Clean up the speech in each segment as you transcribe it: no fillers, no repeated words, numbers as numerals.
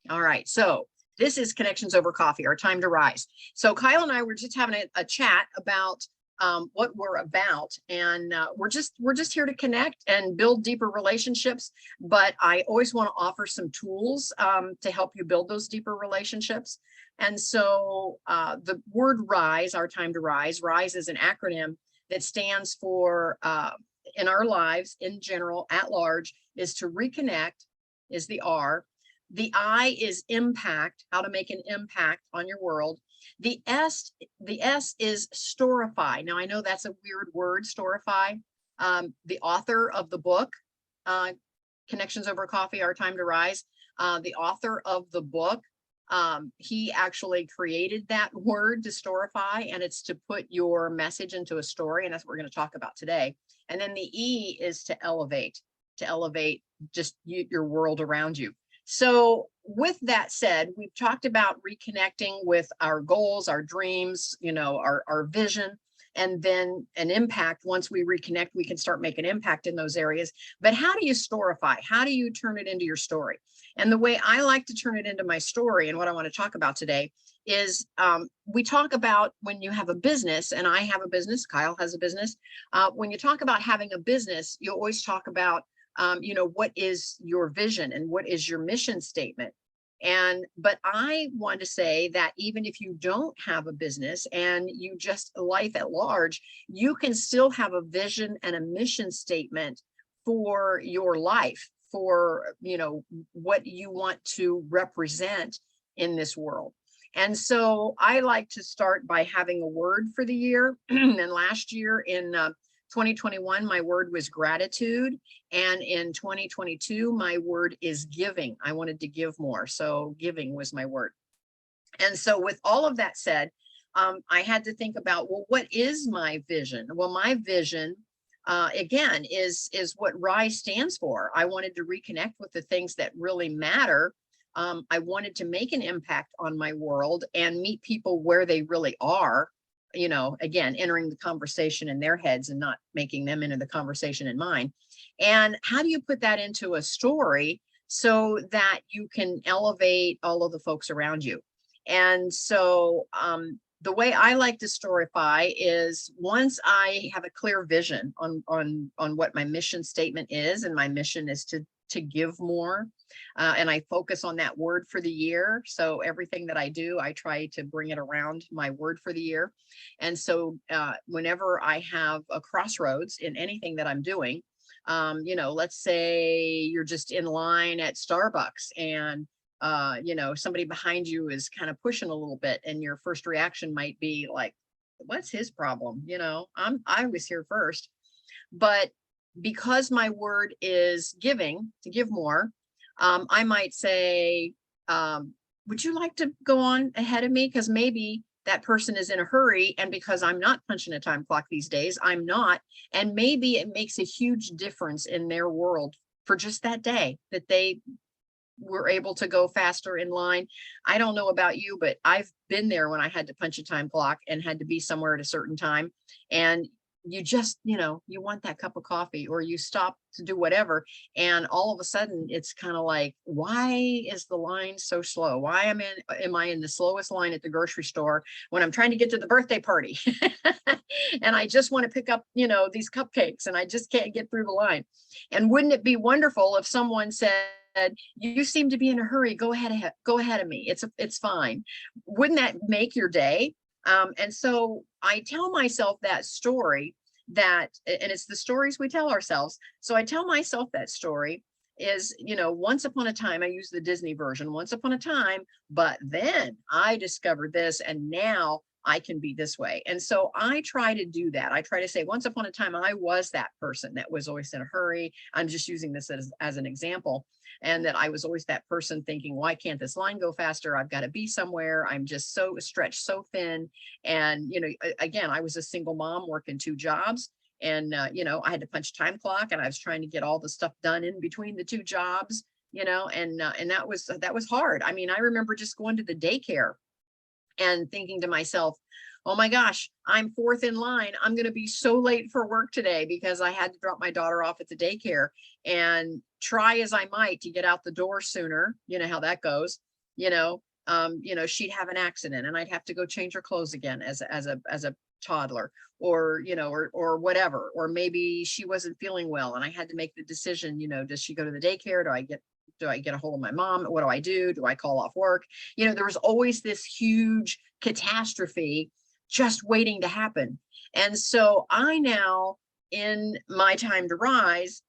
All right. So this is Connections Over Coffee, our time to rise. So Kyle and I were just having a chat about what we're about, and we're just here to connect and build deeper relationships. But I always want to offer some tools to help you build those deeper relationships. And so the word rise, our time to rise, rise is an acronym that stands for in our lives in general at large is to reconnect is the R. The I is impact, how to make an impact on your world. The S, the S is storify. Now I know that's a weird word, storify. The author of the book, uh, Connections Over Coffee, Our Time to Rise, the author of the book, he actually created that word to storify, and it's to put your message into a story, and that's what we're going to talk about today. And then the E is to elevate just your world around you. So with that said, we've talked about reconnecting with our goals, our dreams, our vision, and then an impact. Once we reconnect, we can start making impact in those areas. But how do you storify? How do you turn it into your story? And the way I like to turn it into my story, and what I want to talk about today, is we talk about when you have a business, and I have a business, Kyle has a business. When you talk about having a business, you always talk about what is your vision and what is your mission statement? But I want to say that even if you don't have a business and you just life at large, you can still have a vision and a mission statement for your life, for, what you want to represent in this world. And so I like to start by having a word for the year. And last year in 2021, my word was gratitude. And in 2022, my word is giving. I wanted to give more. So giving was my word. And so with all of that said, I had to think about, well, what is my vision? Well, my vision, again, is what RISE stands for. I wanted to reconnect with the things that really matter. I wanted to make an impact on my world and meet people where they really are. Again, entering the conversation in their heads and not making them enter the conversation in mine. And how do you put that into a story so that you can elevate all of the folks around you? And so the way I like to storify is once I have a clear vision on what my mission statement is, and my mission is to give more. And I focus on that word for the year. So everything that I do, I try to bring it around my word for the year. And so whenever I have a crossroads in anything that I'm doing, let's say you're just in line at Starbucks and somebody behind you is kind of pushing a little bit, and your first reaction might be like, what's his problem? I was here first. But because my word is giving, to give more, I might say, would you like to go on ahead of me? Because maybe that person is in a hurry, and because I'm not punching a time clock these days, I'm not. And maybe it makes a huge difference in their world for just that day that they were able to go faster in line. I don't know about you, but I've been there when I had to punch a time clock and had to be somewhere at a certain time. And you just, you want that cup of coffee, or you stop to do whatever. And all of a sudden it's kind of like, why is the line so slow? Why am I in the slowest line at the grocery store when I'm trying to get to the birthday party? And I just want to pick up, these cupcakes, and I just can't get through the line. And wouldn't it be wonderful if someone said, you seem to be in a hurry, go ahead of me, it's fine? Wouldn't that make your day? And so I tell myself that story, and it's the stories we tell ourselves. So I tell myself that story is, once upon a time, I use the Disney version, once upon a time, but then I discovered this, and now I can be this way. And so I try to do that. I try to say, once upon a time, I was that person that was always in a hurry. I'm just using this as an example. And that I was always that person thinking, why can't this line go faster? I've got to be somewhere. I'm just so stretched, so thin. And, again, I was a single mom working 2 jobs. And, I had to punch time clock, and I was trying to get all the stuff done in between the 2 jobs, and that was hard. I mean, I remember just going to the daycare and thinking to myself, oh my gosh, I'm 4th in line. I'm going to be so late for work today because I had to drop my daughter off at the daycare, and try as I might to get out the door sooner. You know how that goes. she'd have an accident and I'd have to go change her clothes again as a toddler, or, or whatever, or maybe she wasn't feeling well and I had to make the decision, does she go to the daycare? Do I get a hold of my mom? What do I do? Do I call off work? There was always this huge catastrophe just waiting to happen. And so I now, in my time to rise,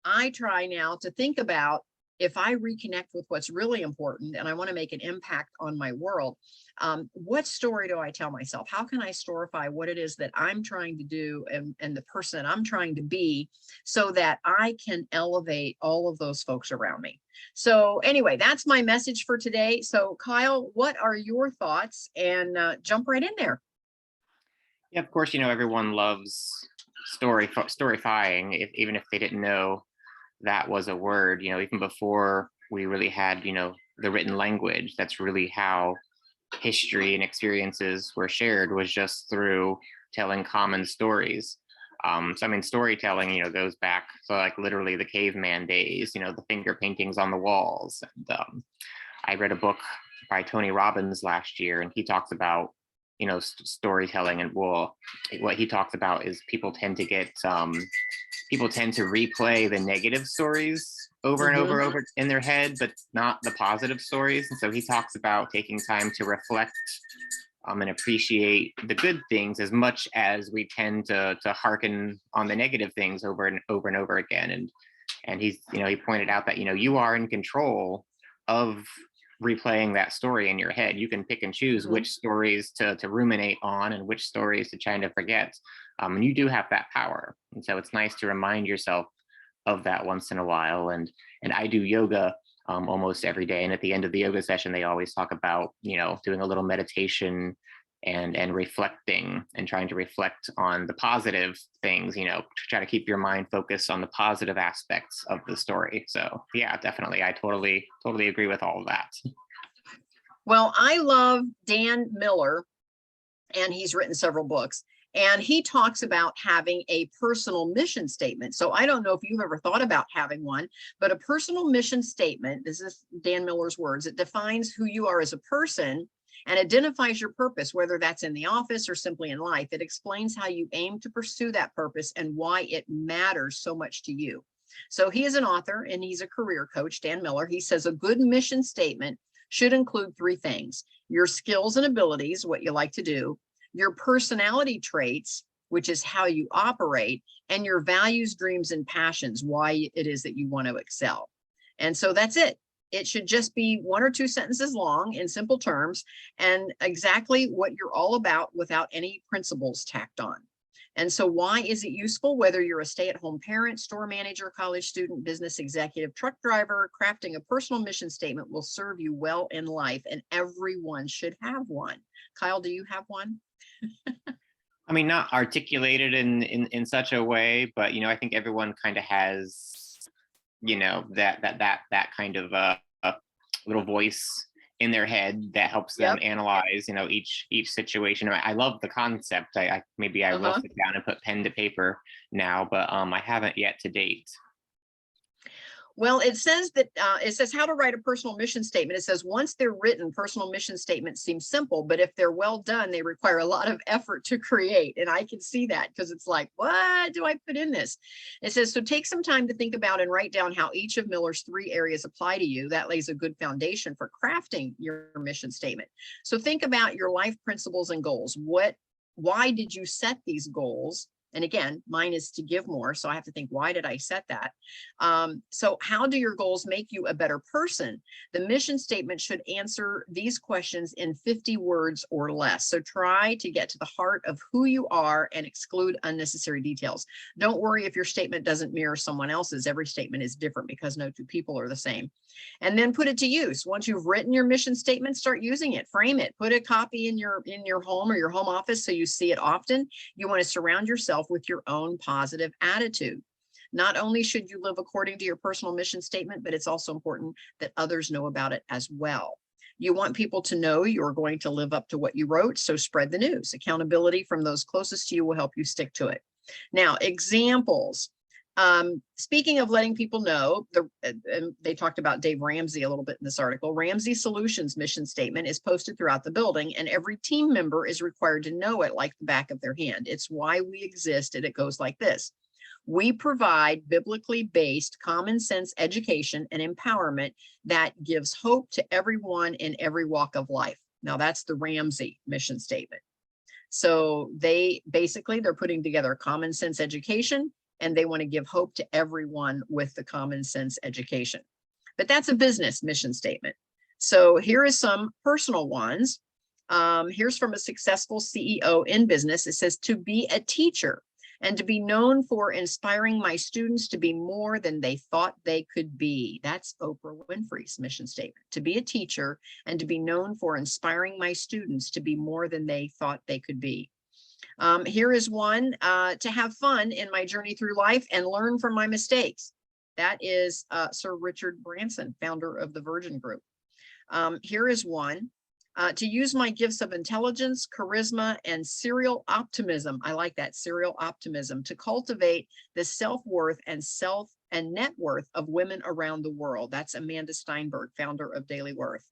I try now to think about, if I reconnect with what's really important and I want to make an impact on my world, what story do I tell myself? How can I storify what it is that I'm trying to do and the person I'm trying to be, so that I can elevate all of those folks around me? So anyway, that's my message for today. So Kyle, what are your thoughts? And jump right in there. Yeah, of course, everyone loves storifying, even if they didn't know that was a word, even before we really had, the written language. That's really how history and experiences were shared, was just through telling common stories. So I mean, storytelling, goes back to like literally the caveman days, the finger paintings on the walls. And I read a book by Tony Robbins last year, and he talks about, storytelling. And what he talks about is people tend to replay the negative stories over and over in their head, but not the positive stories. And so he talks about taking time to reflect and appreciate the good things, as much as we tend to hearken on the negative things over and over again. And he pointed out that, you are in control of replaying that story in your head. You can pick and choose which stories to ruminate on and which stories to try to forget. And you do have that power. And so it's nice to remind yourself of that once in a while. And I do yoga almost every day. And at the end of the yoga session, they always talk about, doing a little meditation and reflecting and trying to reflect on the positive things, to try to keep your mind focused on the positive aspects of the story. So yeah, definitely. I totally agree with all of that. Well, I love Dan Miller, and he's written several books, and he talks about having a personal mission statement. So I don't know if you've ever thought about having one, but a personal mission statement, this is Dan Miller's words, it defines who you are as a person and identifies your purpose, whether that's in the office or simply in life. It explains how you aim to pursue that purpose and why it matters so much to you. So he is an author and he's a career coach, Dan Miller. He says a good mission statement should include three things: your skills and abilities, what you like to do, your personality traits, which is how you operate, and your values, dreams, and passions, why it is that you want to excel. And so that's it. It should just be 1 or 2 sentences long in simple terms, and exactly what you're all about without any principles tacked on. And so why is it useful? Whether you're a stay-at-home parent, store manager, college student, business executive, truck driver, crafting a personal mission statement will serve you well in life, and everyone should have one. Kyle, do you have one? I mean, not articulated in such a way, but I think everyone kind of has, that kind of little voice in their head that helps them analyze, each situation. I love the concept. I will sit down and put pen to paper now, but I haven't yet to date. Well, it says that it says how to write a personal mission statement. It says once they're written, personal mission statements seem simple, but if they're well done, they require a lot of effort to create. And I can see that, because it's like, what do I put in this? It says, so take some time to think about and write down how each of Miller's 3 areas apply to you. That lays a good foundation for crafting your mission statement. So think about your life principles and goals. Why did you set these goals? And again, mine is to give more. So I have to think, why did I set that? So how do your goals make you a better person? The mission statement should answer these questions in 50 words or less. So try to get to the heart of who you are and exclude unnecessary details. Don't worry if your statement doesn't mirror someone else's. Every statement is different, because no 2 people are the same. And then put it to use. Once you've written your mission statement, start using it, frame it, put a copy in your home or your home office so you see it often. You want to surround yourself with your own positive attitude. Not only should you live according to your personal mission statement, but it's also important that others know about it as well. You want people to know you're going to live up to what you wrote, so spread the news. Accountability from those closest to you will help you stick to it. Now, examples. Speaking of letting people know, they talked about Dave Ramsey a little bit in this article. Ramsey Solutions mission statement is posted throughout the building, and every team member is required to know it like the back of their hand. It's why we exist, and it goes like this. We provide biblically based common sense education and empowerment that gives hope to everyone in every walk of life. Now that's the Ramsey mission statement. So they're putting together common sense education, and they want to give hope to everyone with the common sense education. But that's a business mission statement. So here is some personal ones. Here's from a successful CEO in business. It says, to be a teacher and to be known for inspiring my students to be more than they thought they could be. That's Oprah Winfrey's mission statement. To be a teacher and to be known for inspiring my students to be more than they thought they could be. Here is one, to have fun in my journey through life and learn from my mistakes. That is Sir Richard Branson, founder of the Virgin Group. Here is one, to use my gifts of intelligence, charisma, and serial optimism. I like that, serial optimism, to cultivate the self-worth and net worth of women around the world. That's Amanda Steinberg, founder of Daily Worth.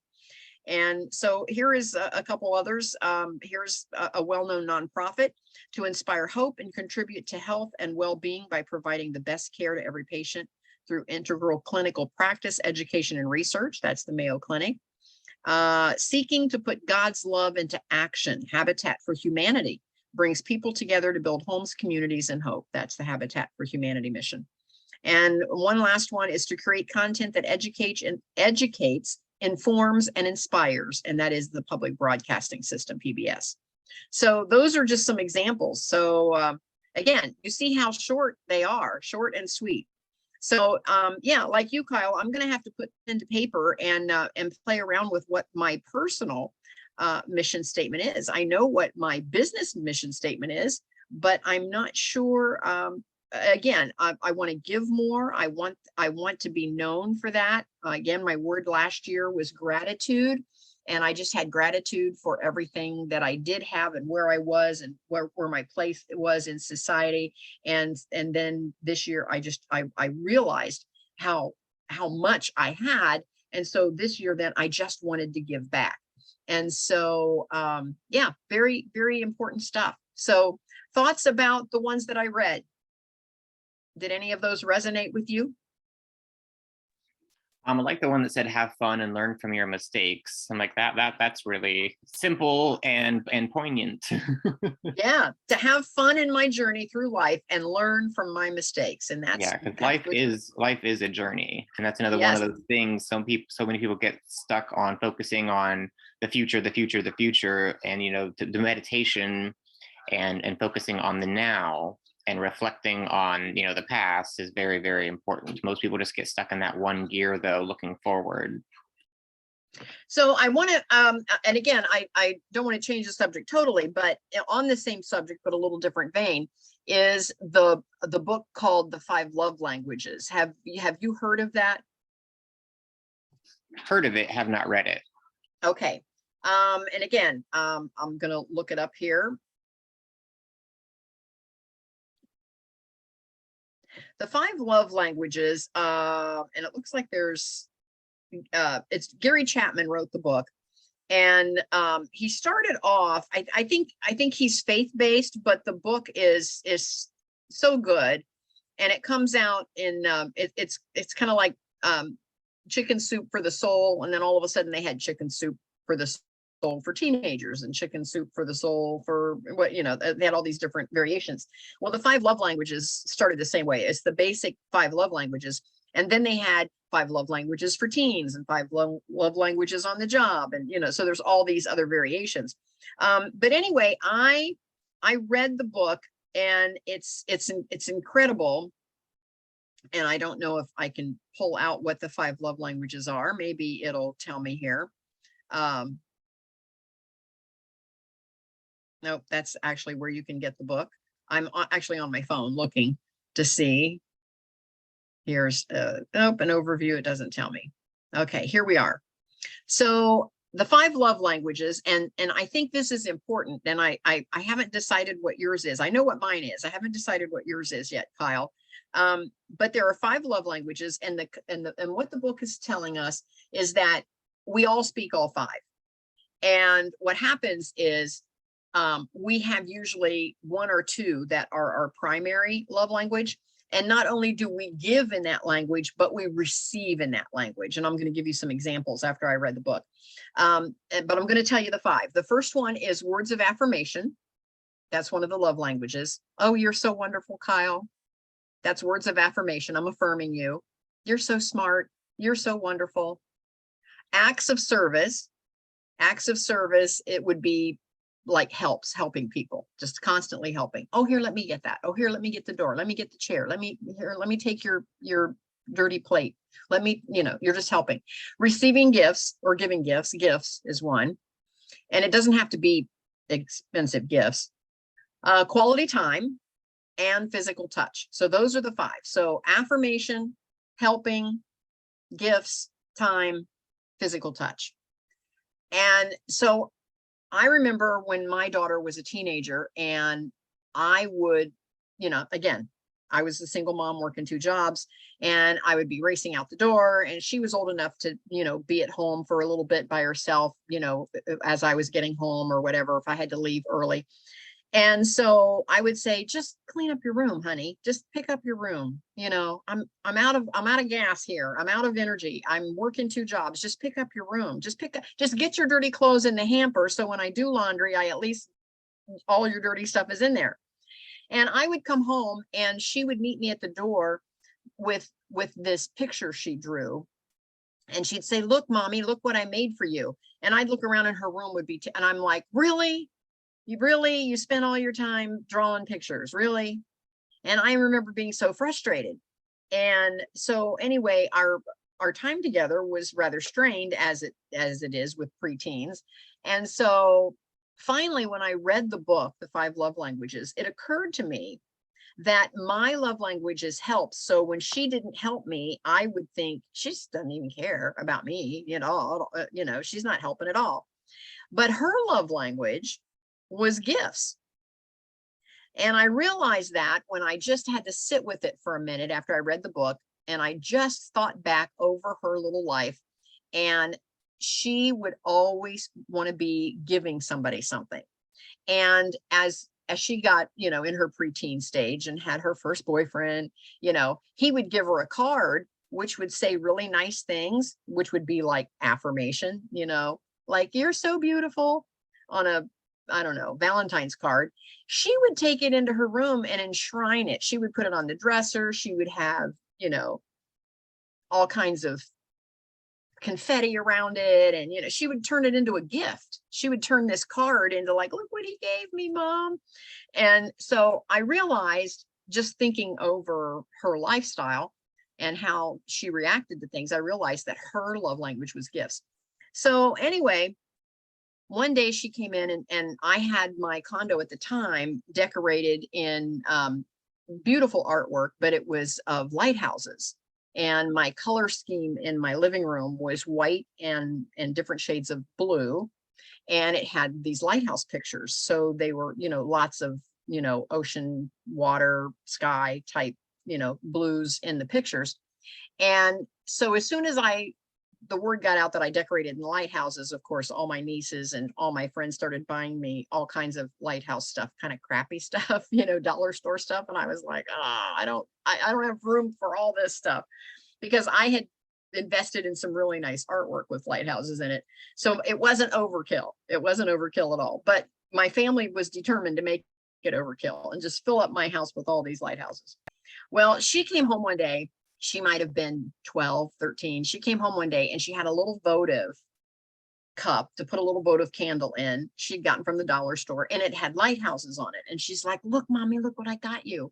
And so here is a couple others. Here's a well-known nonprofit, to inspire hope and contribute to health and well-being by providing the best care to every patient through integral clinical practice, education, and research. That's the Mayo Clinic. Seeking to put God's love into action. Habitat for Humanity brings people together to build homes, communities, and hope. That's the Habitat for Humanity mission. And one last one is to create content that educates, informs, and inspires, and that is the Public Broadcasting System, PBS. So those are just some examples. So again, you see how short they are, short and sweet. So yeah, like you, Kyle, I'm going to have to put pen to paper and play around with what my personal mission statement is. I know what my business mission statement is, but I'm not sure. Again, I want to give more. I want to be known for that. Again, my word last year was gratitude. And I just had gratitude for everything that I did have and where I was and where my place was in society. And then this year, I realized how much I had. And so this year, then I just wanted to give back. And so, yeah, very, very important stuff. So thoughts about the ones that I read. Did any of those resonate with you? I like the one that said have fun and learn from your mistakes. I'm like that's really simple and poignant. Yeah, to have fun in my journey through life and learn from my mistakes. And that's, yeah, because life is a journey. And that's another one of those things. So many people get stuck on focusing on the future, and the meditation and focusing on the now. And reflecting on, the past is very, very important. Most people just get stuck in that one gear, though, looking forward. So I want to, and again, I don't want to change the subject totally, but on the same subject, but a little different vein, is the book called The 5 Love Languages. Have you heard of that? Heard of it, have not read it. Okay. And again, I'm going to look it up here. The 5 Love Languages, and it looks like it's Gary Chapman wrote the book, and he started off. I think he's faith-based, but the book is so good, and it comes out in it's kind of like Chicken Soup for the Soul, and then all of a sudden they had Chicken Soup for the Soul for teenagers and Chicken Soup for the Soul for what, they had all these different variations. Well, the 5 Love Languages started the same way. It's the basic 5 love languages. And then they had 5 love languages for teens and 5 love languages on the job. And, so there's all these other variations. But anyway, I read the book, and it's incredible. And I don't know if I can pull out what the 5 love languages are. Maybe it'll tell me here. Nope, that's actually where you can get the book. I'm actually on my phone looking to see. Here's an overview. It doesn't tell me. Okay, here we are. So the 5 love languages, and I think this is important, and I haven't decided what yours is. I know what mine is. I haven't decided what yours is yet, Kyle. But there are 5 love languages, and what the book is telling us is that we all speak all 5. And what happens is we have usually 1 or 2 that are our primary love language. And not only do we give in that language, but we receive in that language. And I'm going to give you some examples after I read the book. But I'm going to tell you the 5. The first one is words of affirmation. That's one of the love languages. Oh, you're so wonderful, Kyle. That's words of affirmation. I'm affirming you. You're so smart. You're so wonderful. Acts of service. Acts of service, it would be like helping people, just constantly helping. Oh, here, let me get that. Oh, here, let me get the door. Let me get the chair. Let me take your dirty plate. Let me, you're just helping. Receiving gifts or giving gifts. Gifts is one. And it doesn't have to be expensive gifts. Quality time and physical touch. So those are the 5. So affirmation, helping, gifts, time, physical touch. And so I remember when my daughter was a teenager, and I would, again, I was a single mom working 2 jobs, and I would be racing out the door, and she was old enough to, be at home for a little bit by herself, as I was getting home or whatever, if I had to leave early. And so I would say, just clean up your room, honey. Just pick up your room. I'm out of gas here. I'm out of energy. I'm working 2 jobs. Just pick up your room. Just get your dirty clothes in the hamper. So when I do laundry, I at least all your dirty stuff is in there. And I would come home, and she would meet me at the door with this picture she drew. And she'd say, look, mommy, look what I made for you. And I'd look around, and her room would be, and I'm like, really? You spent all your time drawing pictures, really? And I remember being so frustrated. And so anyway, our time together was rather strained, as it is with preteens. And so finally, when I read the book, The 5 Love Languages, it occurred to me that my love language is help. So when she didn't help me, I would think she just doesn't even care about me, she's not helping at all. But her love language was gifts. And I realized that when I just had to sit with it for a minute after I read the book, and I just thought back over her little life, and she would always want to be giving somebody something. And as she got, in her preteen stage and had her first boyfriend, he would give her a card, which would say really nice things, which would be like affirmation, like, you're so beautiful, on a, I don't know, Valentine's card. She would take it into her room and enshrine it. She would put it on the dresser. She would have, all kinds of confetti around it. And, she would turn it into a gift. She would turn this card into like, look what he gave me, Mom. And so I realized, just thinking over her lifestyle and how she reacted to things, I realized that her love language was gifts. So anyway, one day she came in, and I had my condo at the time decorated in beautiful artwork, but it was of lighthouses. And my color scheme in my living room was white and different shades of blue. And it had these lighthouse pictures. So they were, lots of, ocean, water, sky type, blues in the pictures. And so as soon as the word got out that I decorated in lighthouses, of course, all my nieces and all my friends started buying me all kinds of lighthouse stuff, kind of crappy stuff, dollar store stuff. And I was like, I don't have room for all this stuff, because I had invested in some really nice artwork with lighthouses in it. So it wasn't overkill. It wasn't overkill at all. But my family was determined to make it overkill and just fill up my house with all these lighthouses. Well, she came home one day. She might have been 12, 13. She came home one day, and she had a little votive cup to put a little votive candle in. She'd gotten from the dollar store, and it had lighthouses on it. And she's like, look, Mommy, look what I got you.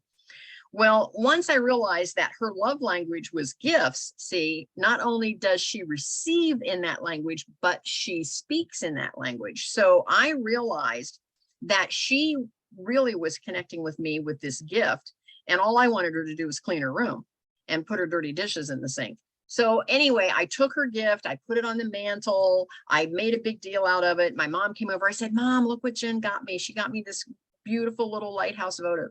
Well, once I realized that her love language was gifts, see, not only does she receive in that language, but she speaks in that language. So I realized that she really was connecting with me with this gift. And all I wanted her to do was clean her room and put her dirty dishes in the sink. So anyway, I took her gift, I put it on the mantle, I made a big deal out of it. My mom came over, I said, Mom, look what Jen got me. She got me this beautiful little lighthouse votive.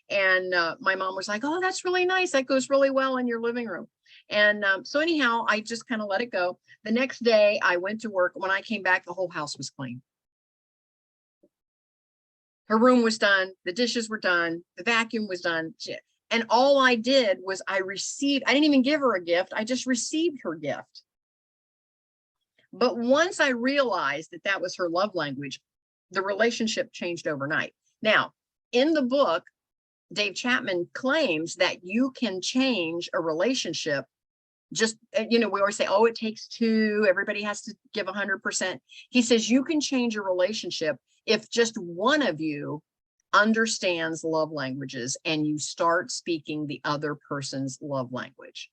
And my mom was like, oh, that's really nice. That goes really well in your living room. And so anyhow, I just kind of let it go. The next day I went to work. When I came back, the whole house was clean. Her room was done. The dishes were done. The vacuum was done. And all I did was I didn't even give her a gift. I just received her gift. But once I realized that that was her love language, the relationship changed overnight. Now, in the book, Dave Chapman claims that you can change a relationship. Just, we always say, oh, it takes two, everybody has to give 100%. He says you can change a relationship if just one of you understands love languages and you start speaking the other person's love language.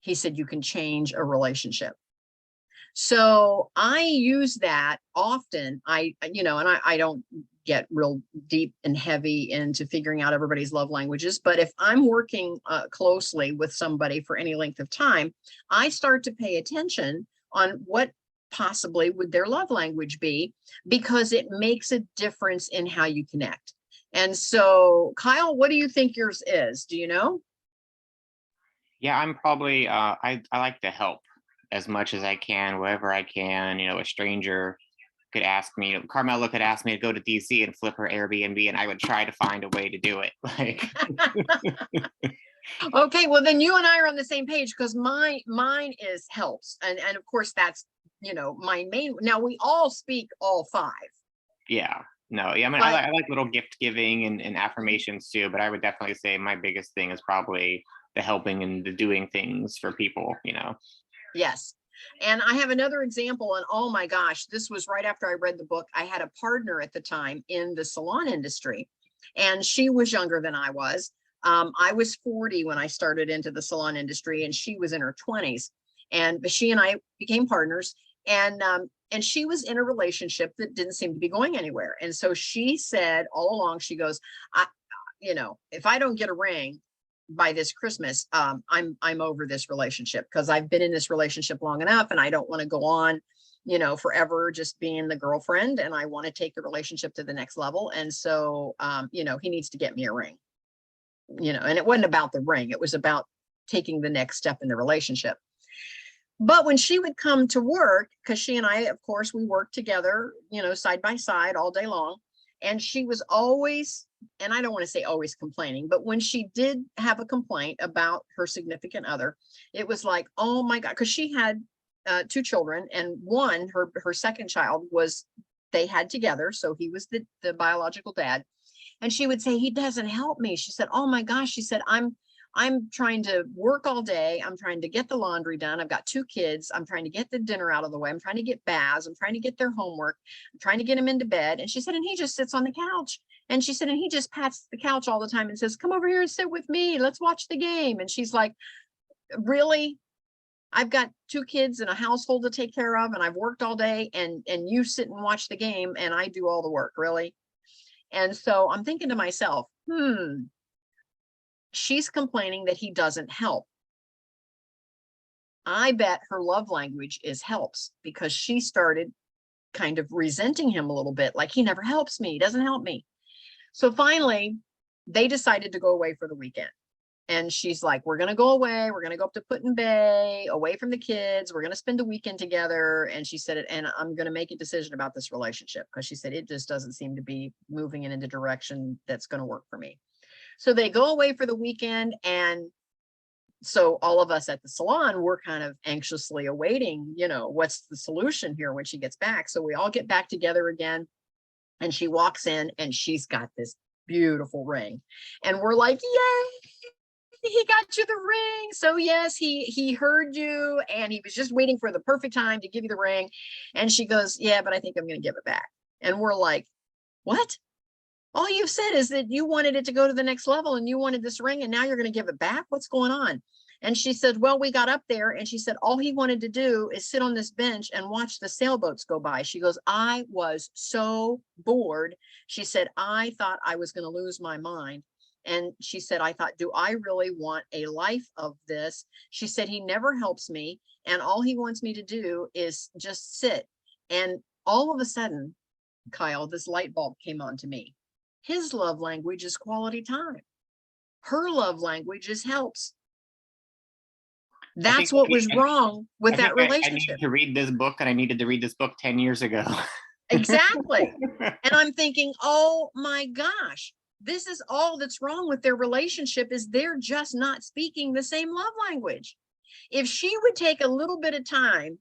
He said you can change a relationship. So I use that often. I don't get real deep and heavy into figuring out everybody's love languages. But if I'm working closely with somebody for any length of time, I start to pay attention on what possibly would their love language be, because it makes a difference in how you connect. And so, Kyle, what do you think yours is? Do you know? Yeah, I'm probably, I like to help as much as I can, wherever I can. A stranger could ask me, Carmela could ask me to go to DC and flip her Airbnb, and I would try to find a way to do it. Like, okay, well then you and I are on the same page, because mine is helps. And of course that's, my main, now we all speak all five. yeah, no, yeah, I mean, I like little gift giving and affirmations too, but I would definitely say my biggest thing is probably the helping and the doing things for people. Yes. And I have another example, and oh my gosh, this was right after I read the book. I had a partner at the time in the salon industry, and she was younger than I was. I was 40 when I started into the salon industry, and she was in her 20s. And she and I became partners, and she was in a relationship that didn't seem to be going anywhere. And so she said all along, she goes, if I don't get a ring by this Christmas, I'm over this relationship, because I've been in this relationship long enough, and I don't want to go on, forever just being the girlfriend, and I want to take the relationship to the next level. And so, he needs to get me a ring, and it wasn't about the ring. It was about taking the next step in the relationship. But when she would come to work, because she and I, of course, we worked together, side by side all day long. And she was always, and I don't want to say always complaining, but when she did have a complaint about her significant other, it was like, oh my God, because she had 2 children, and one, her second child they had together. So he was the biological dad. And she would say, he doesn't help me. She said, oh my gosh, she said, I'm trying to work all day. I'm trying to get the laundry done. I've got 2 kids. I'm trying to get the dinner out of the way. I'm trying to get baths. I'm trying to get their homework. I'm trying to get them into bed. And she said, and he just sits on the couch. And she said, and he just pats the couch all the time and says, come over here and sit with me. Let's watch the game. And she's like, really? I've got 2 kids and a household to take care of, and I've worked all day, and you sit and watch the game, and I do all the work, really? And so I'm thinking to myself, she's complaining that he doesn't help. I bet her love language is helps, because she started kind of resenting him a little bit, like he never helps me, he doesn't help me. So finally, they decided to go away for the weekend. And she's like, we're going to go away. We're going to go up to Put-in-Bay, away from the kids. We're going to spend a weekend together. And she said, and I'm going to make a decision about this relationship, because she said, it just doesn't seem to be moving in the direction that's going to work for me. So they go away for the weekend. And so all of us at the salon, we're kind of anxiously awaiting, what's the solution here when she gets back. So we all get back together again, and she walks in, and she's got this beautiful ring. And we're like, yay, he got you the ring. So yes, he heard you, and he was just waiting for the perfect time to give you the ring. And she goes, yeah, but I think I'm going to give it back. And we're like, what? All you've said is that you wanted it to go to the next level, and you wanted this ring, and now you're going to give it back. What's going on? And she said, well, we got up there, and she said, all he wanted to do is sit on this bench and watch the sailboats go by. She goes, I was so bored. She said, I thought I was going to lose my mind. And she said, I thought, do I really want a life of this? She said, he never helps me. And all he wants me to do is just sit. And all of a sudden, Kyle, this light bulb came on to me. His love language is quality time. Her love language is helps. That's what was wrong with that relationship. I needed to read this book, and I needed to read this book 10 years ago. Exactly. And I'm thinking, oh my gosh, this is all that's wrong with their relationship, is they're just not speaking the same love language. If she would take a little bit of time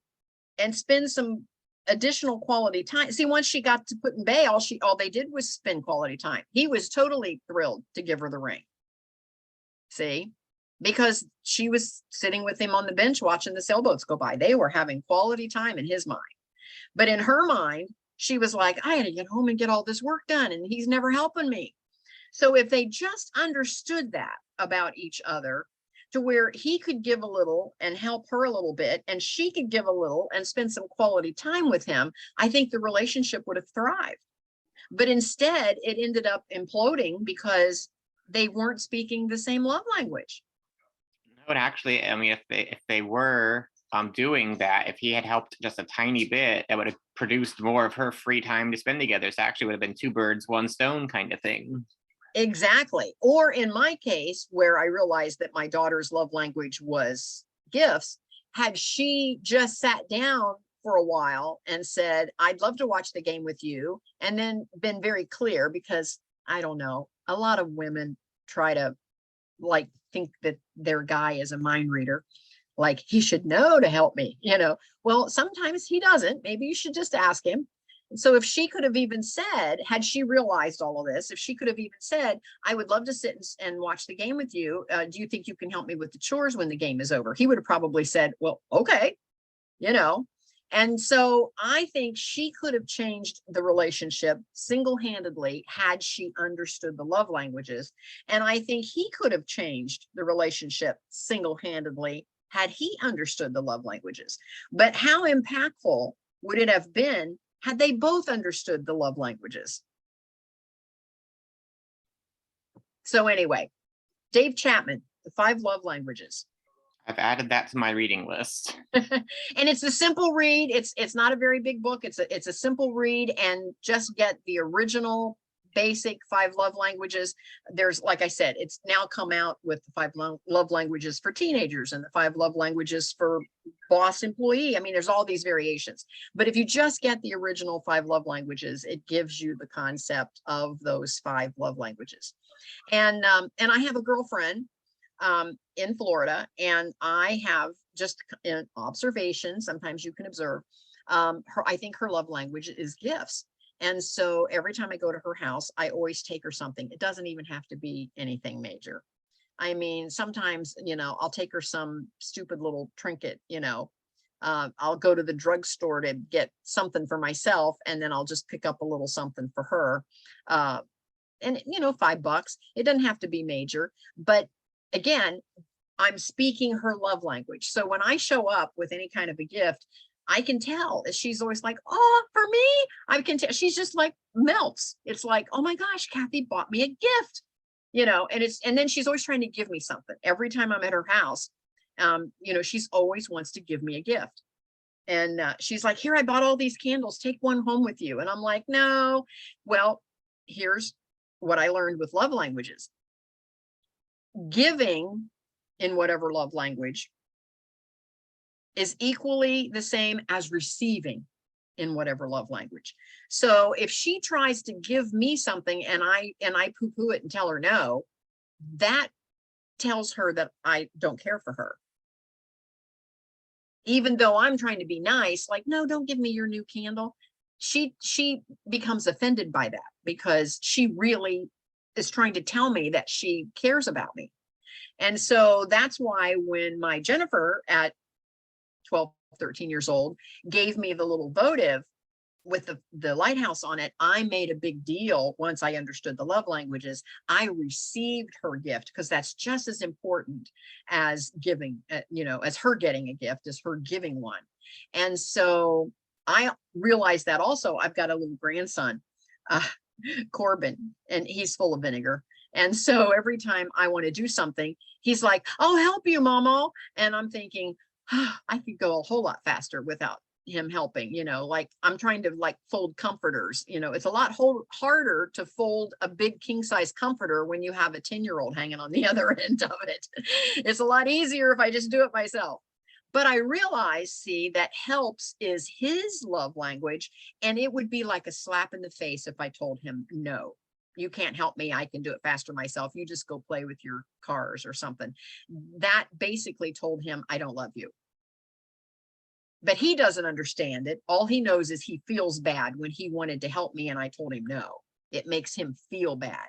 and spend some additional quality time. See, once she got to put in bay, all they did was spend quality time. He was totally thrilled to give her the ring. See, because she was sitting with him on the bench watching the sailboats go by. They were having quality time in his mind. But in her mind, she was like, I had to get home and get all this work done, and he's never helping me. So if they just understood that about each other, to where he could give a little and help her a little bit, and she could give a little and spend some quality time with him, I think the relationship would have thrived. But instead, it ended up imploding because they weren't speaking the same love language. No, and actually, I mean, if they were doing that, if he had helped just a tiny bit, that would have produced more of her free time to spend together. So actually would have been 2 birds, 1 stone kind of thing. Exactly. Or in my case, where I realized that my daughter's love language was gifts, had she just sat down for a while and said, I'd love to watch the game with you, and then been very clear, because I don't know, a lot of women try to like think that their guy is a mind reader, like he should know to help me, well, sometimes he doesn't. Maybe you should just ask him. So if she could have even said, had she realized all of this, if she could have even said, I would love to sit and watch the game with you. Do you think you can help me with the chores when the game is over? He would have probably said, well, okay, And so I think she could have changed the relationship single-handedly had she understood the love languages. And I think he could have changed the relationship single-handedly had he understood the love languages. But how impactful would it have been had they both understood the love languages? So anyway, Dave Chapman, The 5 Love Languages. I've added that to my reading list. And it's a simple read. It's not a very big book. It's a simple read, and just get the original basic 5 love languages. There's, like I said, it's now come out with the 5 love languages for teenagers and the 5 love languages for boss employee. I mean, there's all these variations, but if you just get the original 5 love languages, it gives you the concept of those 5 love languages. And I have a girlfriend in Florida, and I have just an observation. Sometimes you can observe I think her love language is gifts. And so every time I go to her house, I always take her something. It doesn't even have to be anything major. I mean, sometimes, I'll take her some stupid little trinket, I'll go to the drugstore to get something for myself, and then I'll just pick up a little something for her. And $5. It doesn't have to be major, but again, I'm speaking her love language. So when I show up with any kind of a gift, I can tell. She's always like, oh, for me, I can tell. She's just like melts. It's like, oh my gosh, Kathy bought me a gift, and then she's always trying to give me something. Every time I'm at her house, she's always wants to give me a gift. And she's like, here, I bought all these candles. Take one home with you. And I'm like, no. Well, here's what I learned with love languages. Giving in whatever love language is equally the same as receiving in whatever love language. So if she tries to give me something and I poo-poo it and tell her no, that tells her that I don't care for her. Even though I'm trying to be nice, like, no, don't give me your new candle. She becomes offended by that, because she really is trying to tell me that she cares about me. And so that's why when my Jennifer at 12, 13 years old gave me the little votive with the lighthouse on it, I made a big deal. Once I understood the love languages, I received her gift, because that's just as important as giving, as her getting a gift, as her giving one. And so I realized that also. I've got a little grandson, Corbin, and he's full of vinegar. And so every time I want to do something, he's like, I'll help you, Mama. And I'm thinking, "Ah, I could go a whole lot faster without him helping, like I'm trying to like fold comforters, it's a lot harder to fold a big king size comforter when you have a 10-year-old hanging on the other end of it. It's a lot easier if I just do it myself. But I realize, see, that helps is his love language. And it would be like a slap in the face if I told him, no, you can't help me. I can do it faster myself. You just go play with your cars or something. That basically told him, I don't love you. But he doesn't understand it. All he knows is he feels bad when he wanted to help me and I told him no. It makes him feel bad.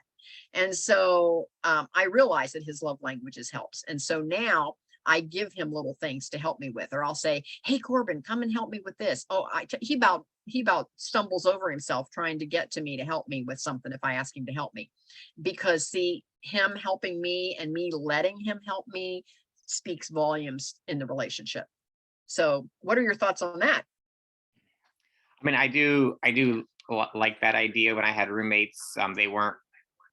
And so I realize that his love languages helps. And so now I give him little things to help me with, or I'll say, hey, Corbin, come and help me with this. Oh, he about stumbles over himself trying to get to me to help me with something if I ask him to help me. Because see, him helping me and me letting him help me speaks volumes in the relationship. So what are your thoughts on that? I mean, I do like that idea. When I had roommates, they weren't,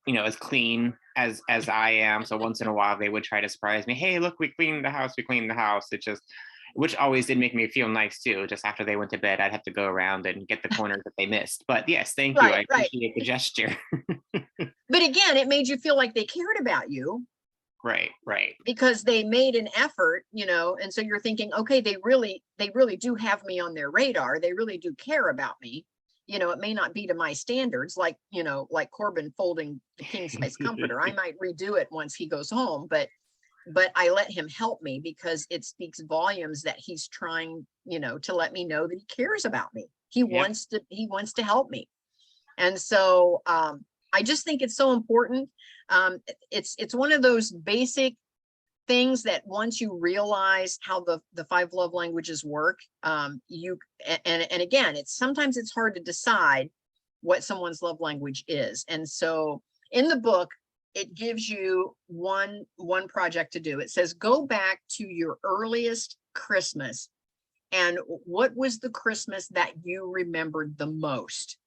as clean as I am. So once in a while they would try to surprise me. Hey, look, we cleaned the house. It just, which always did make me feel nice too. Just after they went to bed, I'd have to go around and get the corners that they missed. But yes, thank you. I appreciate the gesture. But again, it made you feel like they cared about you. Right. Because they made an effort, and so you're thinking, okay, they really do have me on their radar. They really do care about me. It may not be to my standards, like Corbin folding the king size comforter. I might redo it once he goes home, but I let him help me because it speaks volumes that he's trying, to let me know that he cares about me. He wants to help me. And so I just think it's so important. It's one of those basic things that once you realize how the 5 love languages work, and again, sometimes it's hard to decide what someone's love language is. And so in the book, it gives you one project to do. It says, go back to your earliest Christmas. And what was the Christmas that you remembered the most?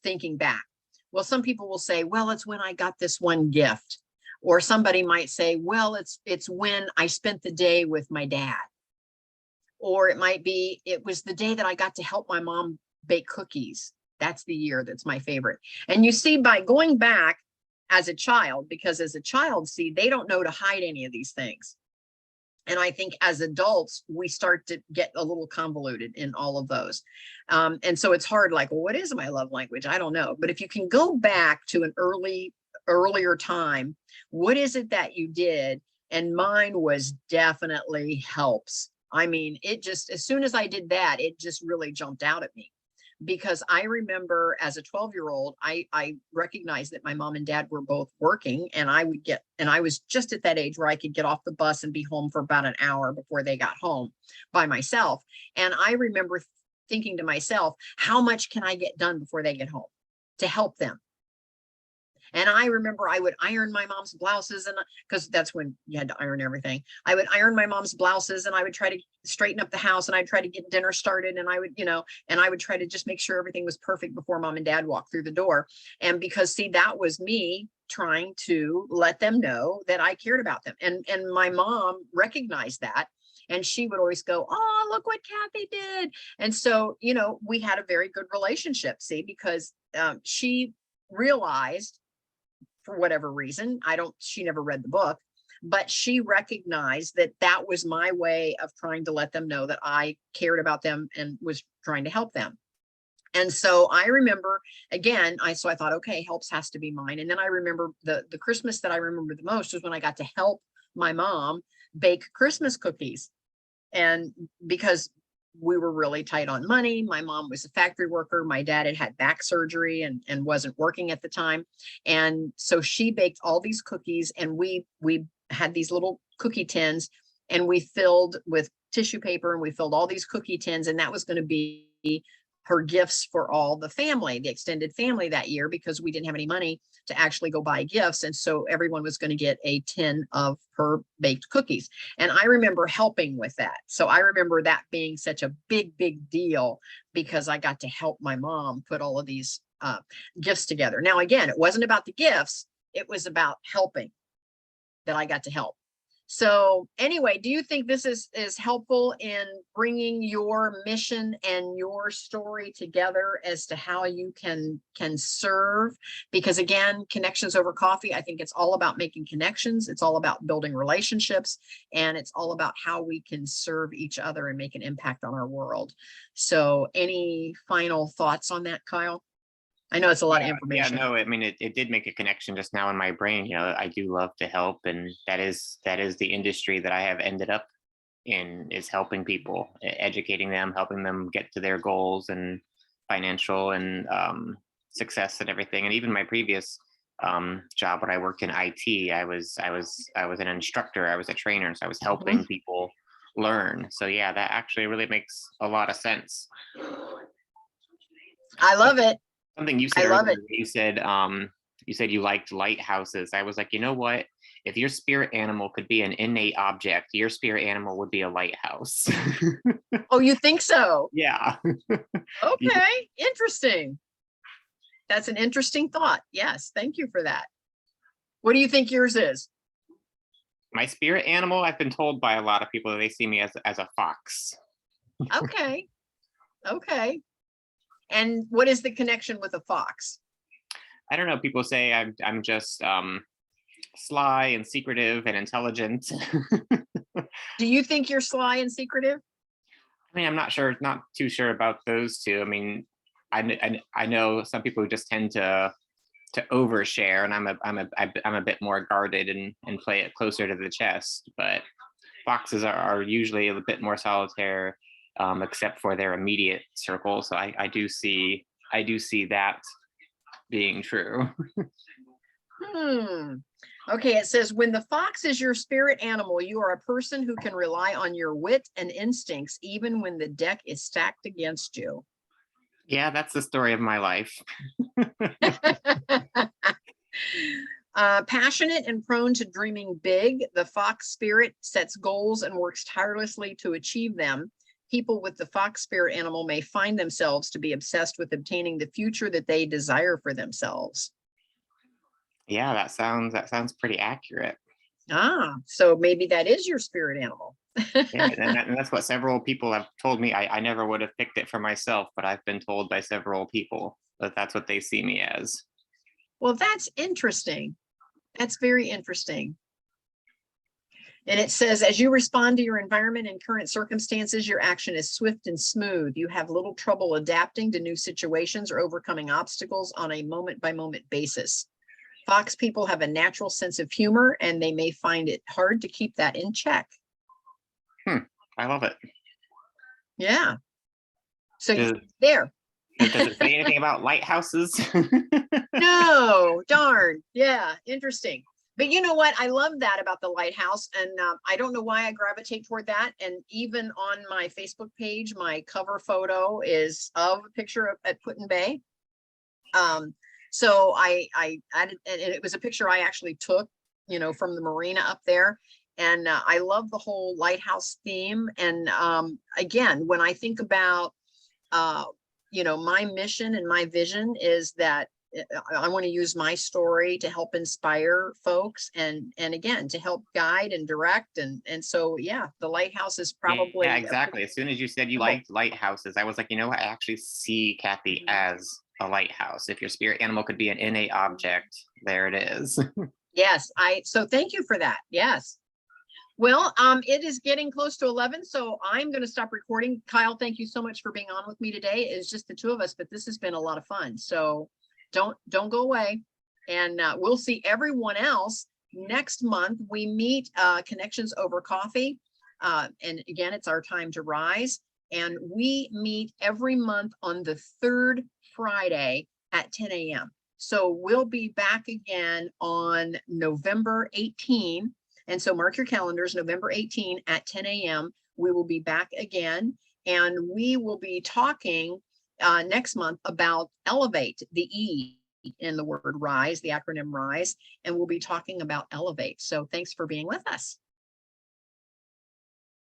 Thinking back. Well, some people will say, well, it's when I got this one gift. Or somebody might say, well, it's when I spent the day with my dad. Or it might be, it was the day that I got to help my mom bake cookies. That's the year that's my favorite. And you see, by going back as a child, because as a child, see, they don't know to hide any of these things. And I think as adults, we start to get a little convoluted in all of those. And so it's hard, like, well, what is my love language? I don't know. But if you can go back to an earlier time, what is it that you did? And mine was definitely helps. I mean, it just, as soon as I did that, it just really jumped out at me. Because I remember as a 12-year-old, I recognized that my mom and dad were both working, and I was just at that age where I could get off the bus and be home for about an hour before they got home by myself. And I remember thinking to myself, how much can I get done before they get home to help them? And I remember I would iron my mom's blouses, and because that's when you had to iron everything. I would iron my mom's blouses, and I would try to straighten up the house, and I'd try to get dinner started, and I would try to just make sure everything was perfect before mom and dad walked through the door. And because, see, that was me trying to let them know that I cared about them. And my mom recognized that. And she would always go, oh, look what Kathy did. And so, we had a very good relationship, see, because she realized, for whatever reason, she never read the book, but she recognized that that was my way of trying to let them know that I cared about them and was trying to help them. And so I remember, again, I thought, okay, helps has to be mine. And then I remember the Christmas that I remember the most was when I got to help my mom bake Christmas cookies. And because we were really tight on money. My mom was a factory worker. My dad had back surgery and wasn't working at the time. And so she baked all these cookies, and we had these little cookie tins, and we filled with tissue paper, and we filled all these cookie tins, and that was going to be her gifts for all the family, the extended family that year, because we didn't have any money to actually go buy gifts. And so everyone was going to get a tin of her baked cookies. And I remember helping with that. So I remember that being such a big, big deal, because I got to help my mom put all of these gifts together. Now, again, it wasn't about the gifts. It was about helping, that I got to help. So anyway, do you think this is helpful in bringing your mission and your story together as to how you can serve? Because again, connections over coffee, I think it's all about making connections. It's all about building relationships, and it's all about how we can serve each other and make an impact on our world. So any final thoughts on that, Kyle? I know it's a lot of information. Yeah, no, I mean, it did make a connection just now in my brain. You know, I do love to help, and that is the industry that I have ended up in, is helping people, educating them, helping them get to their goals and financial and success and everything. And even my previous job when I worked in IT, I was an instructor, I was a trainer, so I was helping people learn. So yeah, that actually really makes a lot of sense. I love it. Something you said earlier, you said you liked lighthouses. I was like, you know what? If your spirit animal could be an innate object, your spirit animal would be a lighthouse. Oh, you think so? Yeah. Okay, interesting. That's an interesting thought. Yes, thank you for that. What do you think yours is? My spirit animal, I've been told by a lot of people that they see me as a fox. Okay. Okay. And what is the connection with a fox? I don't know. People say I'm just sly and secretive and intelligent. Do you think you're sly and secretive? I mean, I'm not too sure about those two. I mean, I know some people who just tend to overshare, and I'm a bit more guarded and play it closer to the chest. But foxes are usually a bit more solitaire, except for their immediate circle. So I do see that being true. Okay, it says, when the fox is your spirit animal, you are a person who can rely on your wit and instincts, even when the deck is stacked against you. Yeah, that's the story of my life. Passionate and prone to dreaming big, the fox spirit sets goals and works tirelessly to achieve them. People with the fox spirit animal may find themselves to be obsessed with obtaining the future that they desire for themselves. Yeah, that sounds pretty accurate. So maybe that is your spirit animal. Yeah, and that's what several people have told me. I never would have picked it for myself, but I've been told by several people that that's what they see me as. Well, that's interesting. That's very interesting. And it says, as you respond to your environment and current circumstances, your action is swift and smooth. You have little trouble adapting to new situations or overcoming obstacles on a moment-by-moment basis. Fox people have a natural sense of humor, and they may find it hard to keep that in check. I love it. Yeah. So Does it say anything about lighthouses? No, darn. Yeah, interesting. But you know what? I love that about the lighthouse. And I don't know why I gravitate toward that. And even on my Facebook page, my cover photo is of a picture at Put-in-Bay. So I added, and it was a picture I actually took, from the marina up there. And I love the whole lighthouse theme. And again, when I think about, my mission and my vision is that I want to use my story to help inspire folks and again, to help guide and direct. And so, yeah, the lighthouse is probably. Yeah, exactly. As soon as you said you liked lighthouses, I was like, I actually see Kathy as a lighthouse. If your spirit animal could be an innate object, there it is. Yes. So thank you for that. Yes. Well, it is getting close to 11, so I'm going to stop recording. Kyle, thank you so much for being on with me today. It's just the two of us, but this has been a lot of fun. So don't go away, and we'll see everyone else next month. We meet Connections Over Coffee, and again, it's our time to rise, and we meet every month on the third Friday at 10 a.m. So we'll be back again on November 18. And so mark your calendars, November 18 at 10 a.m. We will be back again, and we will be talking next month about elevate, the E in the word rise, the acronym rise, and we'll be talking about elevate. So thanks for being with us.